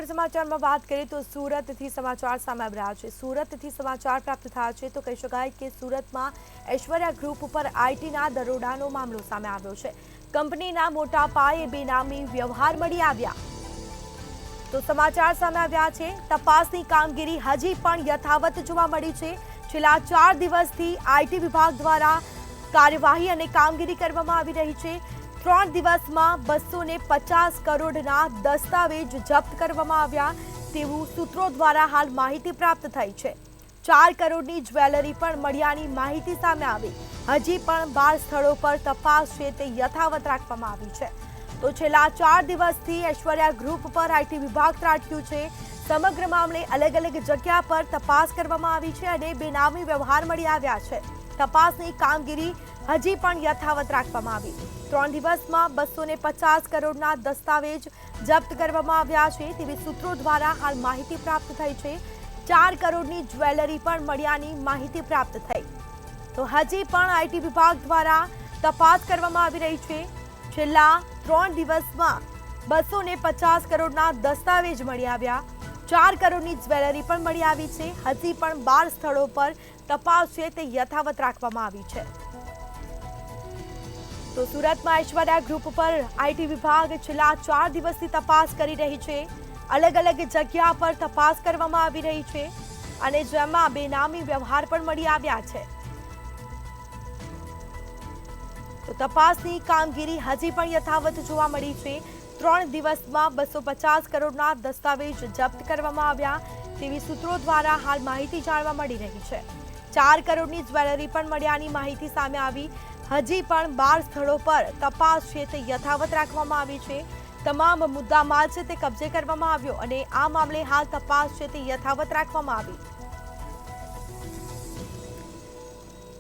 સમાચારમાં વાત કરીએ તો સુરતથી સમાચાર સામે આવી રહ્યા છે। સુરતથી સમાચાર પ્રાપ્ત થયા છે તો કહી શકાય કે સુરતમાં ઐશ્વર્યા ગ્રુપ ઉપર આઈટીના દરોડાનો મામલો સામે આવ્યો છે। કંપનીના મોટા પાયે બેનામી વ્યવહાર મળી આવ્યા તો સમાચાર સામે આવ્યા છે। તપાસની કામગીરી હજી પણ યથાવત જોવા મળી છે। છેલ્લા 4 દિવસથી આઈટી વિભાગ દ્વારા કાર્યવાહી અને કામગીરી કરવામાં આવી રહી છે। 3 દિવસમાં 250 કરોડના દસ્તાવેજ જપ્ત કરવામાં આવ્યા તેવું સૂત્રો દ્વારા હાલ માહિતી પ્રાપ્ત થઈ છે। 4 કરોડની જ્વેલરી પણ મળ્યાની માહિતી સામે આવી। હજી પણ 12 સ્થળો પર તપાસ છે તે યથાવત રાખવામાં આવી છે। તો છેલ્લા 4 દિવસથી ઐશ્વર્યા ગ્રુપ પર આઈટી વિભાગ ત્રાટક્યું છે। સમગ્ર મામલે અલગ અલગ જગ્યા પર તપાસ કરવામાં આવી છે અને બેનામી વ્યવહાર મળી આવ્યા છે। તપાસની કામગીરી હજી પણ યથાવત રાખવામાં આવી। 3 દિવસમાં 250 કરોડના દસ્તાવેજ જપ્ત કરવામાં આવ્યા છે તેવી સૂત્રો દ્વારા હાલ માહિતી પ્રાપ્ત થઈ છે। 4 કરોડની જ્વેલરી પણ મળ્યાની માહિતી પ્રાપ્ત થઈ। તો હજી પણ આઈટી વિભાગ દ્વારા તપાસ કરવામાં આવી રહી છે। છેલ્લા 3 દિવસમાં 250 કરોડના દસ્તાવેજ મળી આવ્યા। 4 કરોડની જ્વેલરી પણ મળી આવી છે। હજી પણ 12 સ્થળો પર તપાસ છે તે યથાવત રાખવામાં આવી છે। તો સુરતમાં ઐશ્વર્યા ગ્રુપ પર આઈટી વિભાગ છેલ્લા 4 દિવસથી તપાસ કરી રહી છે। અલગ અલગ જગ્યા પર તપાસ કરવામાં આવી રહી છે અને જેમાં બેનામી વ્યવહાર પણ મળી આવ્યા છે। તો તપાસની કામગીરી હજી પણ યથાવત જોવા મળી છે। 3 દિવસમાં 250 કરોડના દસ્તાવેજ જપ્ત કરવામાં આવ્યા તેવી સૂત્રો દ્વારા હાલ માહિતી જાણવા મળી રહી છે। 4 કરોડની જ્વેલરી પણ મળ્યાની માહિતી સામે આવી। હજી પણ 12 સ્થળો પર તપાસ છે તે યથાવત રાખવામાં આવી છે। તમામ મુદ્દામાલ છે તે કબજે કરવામાં આવ્યો અને આ મામલે હાલ તપાસ છે તે યથાવત રાખવામાં આવી।